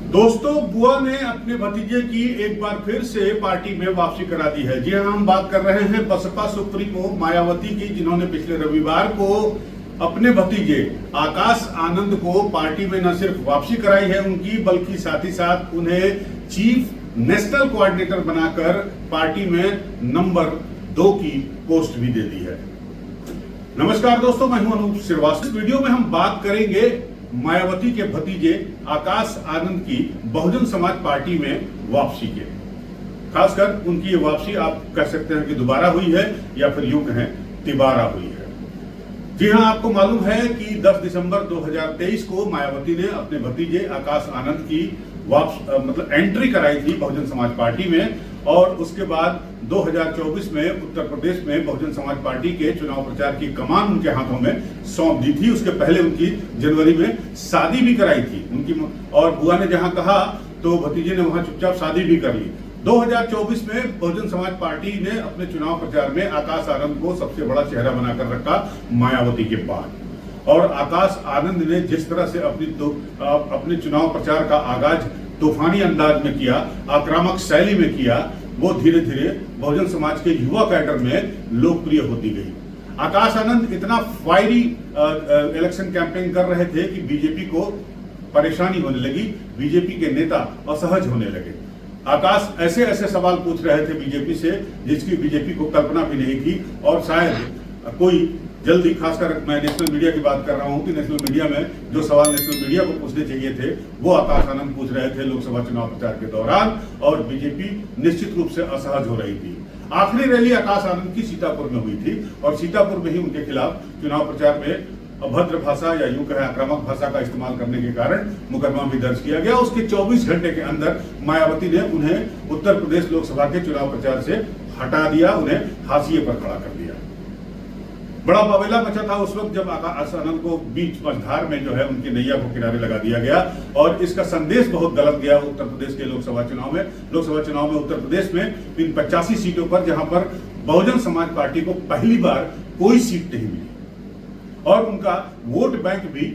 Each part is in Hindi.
दोस्तों, बुआ ने अपने भतीजे की एक बार फिर से पार्टी में वापसी करा दी है। जी हाँ, हम बात कर रहे हैं बसपा सुप्रीमो मायावती की, जिन्होंने पिछले रविवार को अपने भतीजे आकाश आनंद को पार्टी में न सिर्फ वापसी कराई है उनकी, बल्कि साथ ही साथ उन्हें चीफ नेशनल कोऑर्डिनेटर बनाकर पार्टी में नंबर 2 की पोस्ट भी दे दी है। नमस्कार दोस्तों, मैं हूं अनूप श्रीवास्तव। इस वीडियो में हम बात करेंगे मायावती के भतीजे आकाश आनंद की बहुजन समाज पार्टी में वापसी के, खासकर उनकी ये वापसी आप कह सकते हैं कि दोबारा हुई है या फिर यूं कहें तिबारा हुई है। जी हां, आपको मालूम है कि 10 दिसंबर 2023 को मायावती ने अपने भतीजे आकाश आनंद की एंट्री कराई थी बहुजन समाज पार्टी में, और उसके बाद 2024 में उत्तर प्रदेश में बहुजन समाज पार्टी के चुनाव प्रचार की कमान उनके हाथों में सौंप दी थी। उसके पहले उनकी जनवरी में शादी भी कराई थी उनकी, और बुआ ने जहां कहा तो भतीजे ने वहां चुपचाप शादी भी कर ली। 2024 में बहुजन समाज पार्टी ने अपने चुनाव प्रचार में आकाश आनंद को सबसे बड़ा चेहरा बनाकर रखा मायावती के बाद, और आकाश आनंद ने जिस तरह से अपने चुनाव प्रचार का आगाज तूफानी अंदाज में किया, आक्रामक शैली में किया, वो धीरे धीरे बहुजन समाज के युवा कैडर में लोकप्रिय होती गई। आकाश आनंद इतना फायरी इलेक्शन कैंपेन कर रहे थे कि बीजेपी को परेशानी होने लगी, बीजेपी के नेता असहज होने लगे। आकाश ऐसे ऐसे सवाल पूछ रहे थे बीजेपी से जिसकी बीजेपी को कल्पना भी नहीं थी, और शायद कोई जल्दी, खासकर मैं नेशनल मीडिया की बात कर रहा हूं कि नेशनल मीडिया में जो सवाल नेशनल मीडिया को पूछने चाहिए थे वो आकाश आनंद पूछ रहे थे लोकसभा चुनाव प्रचार के दौरान, और बीजेपी निश्चित रूप से असहज हो रही थी। आखिरी रैली आकाश आनंद की सीतापुर में हुई थी, और सीतापुर में ही उनके खिलाफ चुनाव प्रचार में अभद्र भाषा या यूं कहें आक्रामक भाषा का इस्तेमाल करने के कारण मुकदमा भी दर्ज किया गया। उसके 24 घंटे के अंदर मायावती ने उन्हें उत्तर प्रदेश लोकसभा के चुनाव प्रचार से हटा दिया, उन्हें हाशिए पर खड़ा कर दिया। बड़ा बवाल मचा था उस वक्त जब आकाश आनंद को बीच मझधार में जो है उनकी नैया को किनारे लगा दिया गया, और इसका संदेश बहुत गलत गया उत्तर प्रदेश के लोकसभा चुनाव में उत्तर प्रदेश में इन 85 सीटों पर, जहां पर बहुजन समाज पार्टी को पहली बार कोई सीट नहीं मिली, और उनका वोट बैंक भी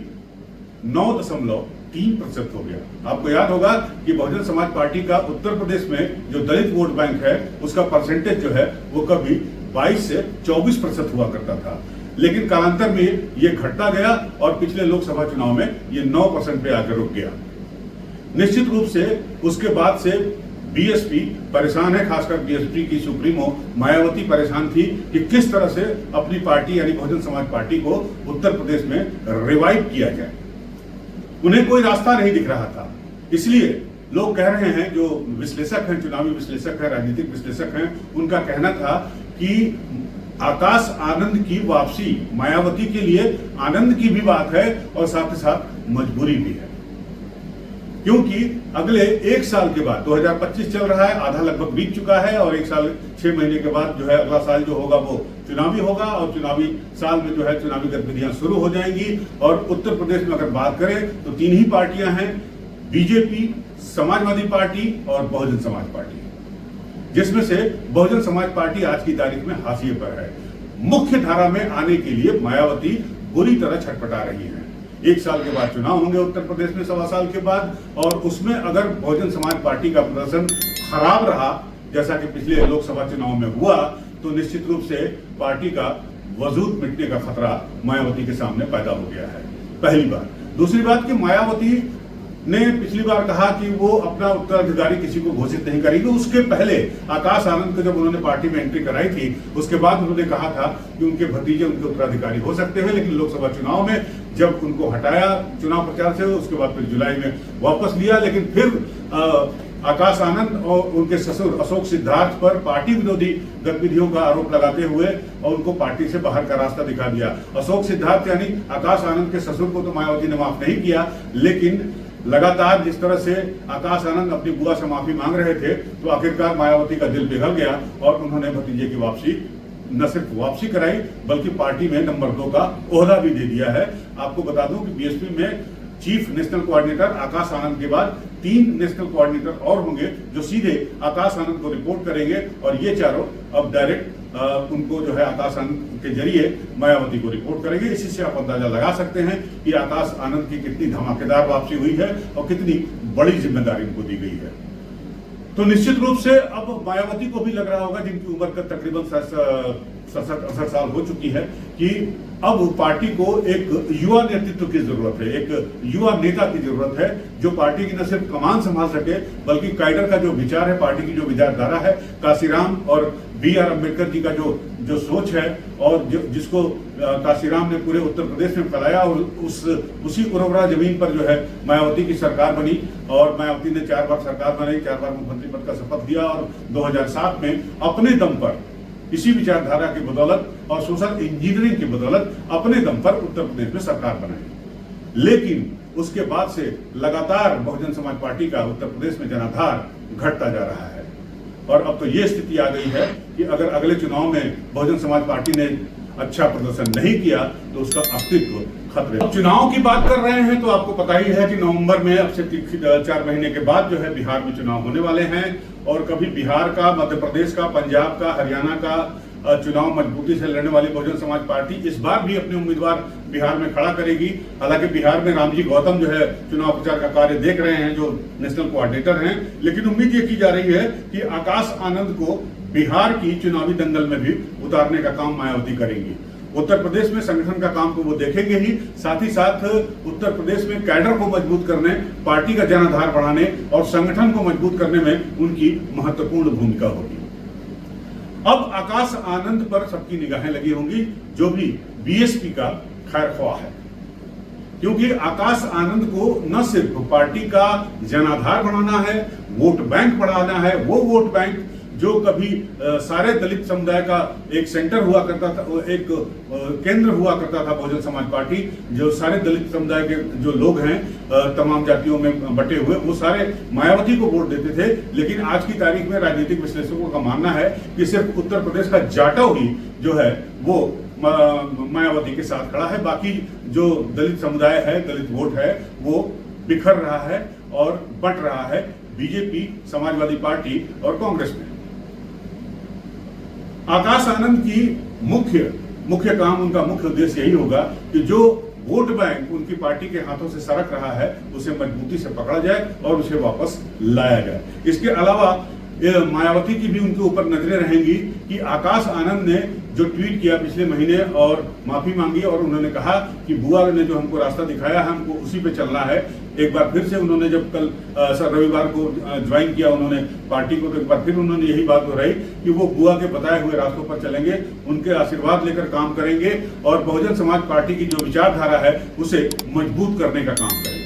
9.3% हो गया। आपको याद होगा कि बहुजन समाज पार्टी का उत्तर प्रदेश में जो दलित वोट बैंक है उसका परसेंटेज जो है वो कभी 22 से 24% हुआ करता था, लेकिन कालांतर में ये घटता गया और पिछले लोकसभा चुनाव में ये 9% पे आकर रुक गया। निश्चित रूप से उसके बाद से बीएसपी परेशान है, खासकर बीएसपी की सुप्रीमो मायावती परेशान थी कि किस तरह से अपनी पार्टी यानी बहुजन समाज पार्टी को उत्तर प्रदेश में रिवाइव किया जाए। उन्हें कोई रास्ता नहीं दिख रहा था, इसलिए लोग कह रहे हैं, जो विश्लेषक हैं, चुनावी विश्लेषक हैं, राजनीतिक विश्लेषक हैं, उनका कहना था कि आकाश आनंद की वापसी मायावती के लिए आनंद की भी बात है और साथ ही साथ मजबूरी भी है, क्योंकि अगले 1 साल के बाद 2025 चल रहा है, आधा लगभग बीत चुका है, और 1 साल 6 महीने के बाद जो है अगला साल जो होगा वो चुनावी होगा, और चुनावी साल में जो है चुनावी गतिविधियां शुरू हो जाएंगी। और उत्तर प्रदेश में अगर बात करें तो 3 ही पार्टियां हैं, बीजेपी, समाजवादी पार्टी और बहुजन समाज पार्टी, जिसमें से बहुजन समाज पार्टी आज की तारीख में हाशिए पर है। मुख्य धारा में आने के लिए मायावती बुरी तरह छटपटा रही है। 1 साल के बाद चुनाव होंगे उत्तर प्रदेश में, 1.25 साल के बाद, और उसमें अगर बहुजन समाज पार्टी का प्रदर्शन खराब रहा जैसा कि पिछले लोकसभा चुनाव में हुआ, तो निश्चित रूप से पार्टी का वजूद मिटने का खतरा मायावती के सामने पैदा हो गया है, पहली बात। दूसरी बात कि मायावती ने पिछली बार कहा कि वो अपना उत्तराधिकारी किसी को घोषित नहीं करेगी। उसके पहले आकाश आनंद को जब उन्होंने पार्टी में एंट्री कराई थी, उसके बाद उन्होंने कहा था कि उनके भतीजे उनके उत्तराधिकारी हो सकते हैं, लेकिन लोकसभा चुनाव में जब उनको हटाया चुनाव प्रचार से, उसके बाद फिर जुलाई में वापस लिया, लेकिन फिर आकाश आनंद और उनके ससुर अशोक सिद्धार्थ पर पार्टी विरोधी गतिविधियों का आरोप लगाते हुए और उनको पार्टी से बाहर का रास्ता दिखा दिया। अशोक सिद्धार्थ यानी आकाश आनंद के ससुर को तो मायावती ने माफ नहीं किया, लेकिन लगातार जिस तरह से आकाश आनंद अपनी बुआ से माफी मांग रहे थे, तो आखिरकार मायावती का दिल पिघल गया और उन्होंने भतीजे की वापसी, न सिर्फ वापसी कराई बल्कि पार्टी में नंबर 2 का ओहदा भी दे दिया है। आपको बता दूं कि बीएसपी में chief national coordinator Akash Anand के बाद 3 नेशनल कोऑर्डिनेटर और होंगे जो सीधे आकाश आनंद को रिपोर्ट करेंगे, और ये चारों अब डायरेक्ट उनको जो है आकाश आनंद के जरिए मायावती को रिपोर्ट करेंगे। इसी से आप अंदाजा लगा सकते हैं कि आकाश आनंद की कितनी धमाकेदार वापसी हुई है और कितनी बड़ी जिम्मेदारी उनको दी गई है। तो निश्चित रूप से अब मायावती को भी लग रहा होगा, जिनकी उम्र का तकरीबन 67-68 साल हो चुकी है, कि अब पार्टी को एक युवा नेतृत्व की जरूरत है, एक युवा नेता की जरूरत है, जो पार्टी की न सिर्फ कमान संभाल सके बल्कि कैडर का जो विचार है, पार्टी की जो विचारधारा है, काशीराम और B.R. अम्बेडकर जी का जो सोच है, और जिसको काशीराम ने पूरे उत्तर प्रदेश में फैलाया, और उसी उर्वरा जमीन पर जो है मायावती की सरकार बनी, और मायावती ने 4 बार सरकार बनाई, 4 बार मुख्यमंत्री पद का शपथ दिया, और 2007 में अपने दम पर इसी विचारधारा की बदौलत और सोशल इंजीनियरिंग की बदौलत अपने दम पर उत्तर प्रदेश में सरकार बनाई। लेकिन उसके बाद से लगातार बहुजन समाज पार्टी का उत्तर प्रदेश में जनाधार घटता जा रहा है, और अब तो ये स्थिति आ गई है कि अगर अगले चुनाव में बहुजन समाज पार्टी ने अच्छा प्रदर्शन नहीं किया तो उसका अस्तित्व खतरे। अब चुनाव की बात कर रहे हैं तो आपको पता ही है कि नवंबर में अब से 4 महीने के बाद जो है बिहार में चुनाव होने वाले हैं, और कभी बिहार का, मध्य प्रदेश का, पंजाब का, हरियाणा का चुनाव मजबूती से लड़ने वाली बहुजन समाज पार्टी इस बार भी अपने उम्मीदवार बिहार में खड़ा करेगी। हालांकि बिहार में रामजी गौतम जो है चुनाव प्रचार का कार्य देख रहे हैं, जो नेशनल कोऑर्डिनेटर हैं, लेकिन उम्मीद ये की जा रही है कि आकाश आनंद को बिहार की चुनावी दंगल में भी उतारने का काम मायावती करेंगी। उत्तर प्रदेश में संगठन का काम को वो देखेंगे ही, साथ ही साथ उत्तर प्रदेश में कैडर को मजबूत करने, पार्टी का जनाधार बढ़ाने और संगठन को मजबूत करने में उनकी महत्वपूर्ण भूमिका होगी। अब आकाश आनंद पर सबकी निगाहें लगी होंगी, जो भी बीएसपी का खैरख्वाह है, क्योंकि आकाश आनंद को न सिर्फ पार्टी का जनाधार बढ़ाना है, वोट बैंक बढ़ाना है, वो वोट बैंक जो कभी सारे दलित समुदाय का एक सेंटर हुआ करता था, एक केंद्र हुआ करता था बहुजन समाज पार्टी, जो सारे दलित समुदाय के जो लोग हैं तमाम जातियों में बटे हुए, वो सारे मायावती को वोट देते थे। लेकिन आज की तारीख में राजनीतिक विश्लेषकों का मानना है कि सिर्फ उत्तर प्रदेश का जाटव ही जो है वो मायावती के साथ खड़ा है, बाकी जो दलित समुदाय है, दलित वोट है, वो बिखर रहा है और बट रहा है बीजेपी, समाजवादी पार्टी और कांग्रेस में। आकाश आनंद की मुख्य काम, उनका मुख्य उद्देश्य यही होगा कि जो वोट बैंक उनकी पार्टी के हाथों से सरक रहा है उसे मजबूती से पकड़ा जाए और उसे वापस लाया जाए। इसके अलावा मायावती की भी उनके ऊपर नजरें रहेंगी कि आकाश आनंद ने जो ट्वीट किया पिछले महीने और माफी मांगी, और उन्होंने कहा कि बुआ ने जो हमको रास्ता दिखाया है हमको उसी पे चलना है। एक बार फिर से उन्होंने जब कल रविवार को ज्वाइन किया उन्होंने पार्टी को, तो एक बार फिर उन्होंने यही बात दोहराई कि वो बुआ के बताए हुए रास्तों पर चलेंगे, उनके आशीर्वाद लेकर काम करेंगे और बहुजन समाज पार्टी की जो विचारधारा है उसे मजबूत करने का काम करेंगे।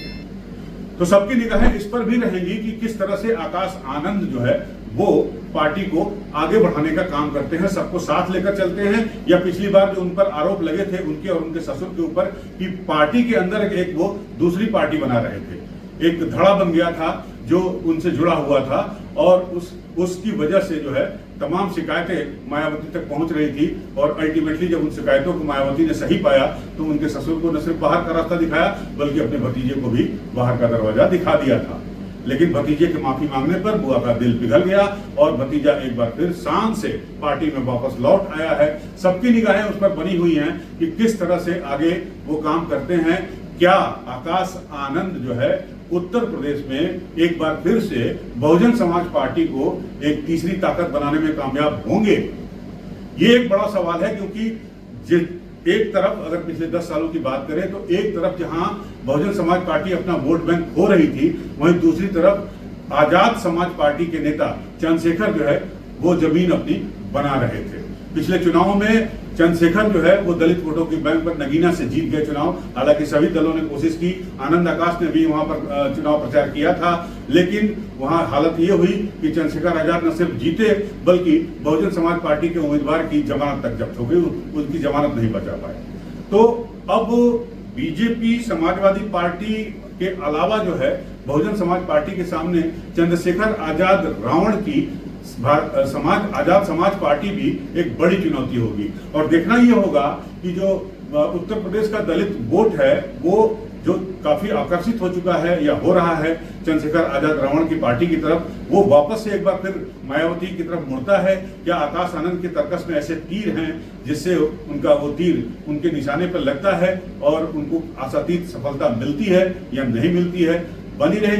तो सबकी निगाहें इस पर भी रहेंगी कि किस तरह से आकाश आनंद जो है वो पार्टी को आगे बढ़ाने का काम करते हैं, सबको साथ लेकर चलते हैं, या पिछली बार जो उन पर आरोप लगे थे उनके और उनके ससुर के ऊपर कि पार्टी के अंदर एक वो दूसरी पार्टी बना रहे थे, एक धड़ा बन गया था जो उनसे जुड़ा हुआ था, और उसकी वजह से जो है तमाम शिकायतें मायावती तक पहुंच रही थी, और अल्टीमेटली जब उन शिकायतों को मायावती ने सही पाया तो उनके ससुर को न सिर्फ बाहर का रास्ता दिखाया बल्कि अपने भतीजे को भी बाहर का दरवाजा दिखा दिया था। लेकिन भतीजे के माफी मांगने पर बुआ का दिल पिघल गया और भतीजा एक बार फिर शान से पार्टी में वापस लौट आया है। सबकी निगाहें उस पर बनी हुई हैं कि किस तरह से आगे वो काम करते हैं। क्या आकाश आनंद जो है उत्तर प्रदेश में एक बार फिर से बहुजन समाज पार्टी को एक तीसरी ताकत बनाने में कामयाब होंगे? ये एक बड़ा सवाल है, क्योंकि एक तरफ अगर पिछले 10 सालों की बात करें तो एक तरफ जहां बहुजन समाज पार्टी अपना वोट बैंक खो रही थी, वहीं दूसरी तरफ आजाद समाज पार्टी के नेता चंद्रशेखर जो है वो जमीन अपनी बना रहे थे। पिछले चुनाव में चंद्रशेखर जो है वो दलित वोटों की बैंक पर नगीना से जीत गए चुनाव। हालांकि सभी दलों ने कोशिश की, आनंद आकाश ने भी वहां पर चुनाव प्रचार किया था, लेकिन वहां हालत ये हुई कि चंद्रशेखर आजाद न सिर्फ जीते बल्कि बहुजन समाज पार्टी के उम्मीदवार की जमानत तक जब्त हो गई, उनकी जमानत नहीं बचा पाए। तो अब बीजेपी, समाजवादी पार्टी के अलावा जो है बहुजन समाज पार्टी के सामने चंद्रशेखर आजाद रावण की आजाद समाज पार्टी भी एक बड़ी चुनौती होगी। और देखना यह होगा कि जो उत्तर प्रदेश का दलित वोट है वो जो काफी आकर्षित हो चुका है या हो रहा है चंद्रशेखर आजाद रावण की पार्टी की तरफ, वो वापस से एक बार फिर मायावती की तरफ मुड़ता है। क्या आकाश आनंद के तर्कस में ऐसे तीर हैं जिससे उनका वो तीर उनके निशाने पर लगता है और उनको आशातीत सफलता मिलती है या नहीं मिलती है? बनी रहेगी।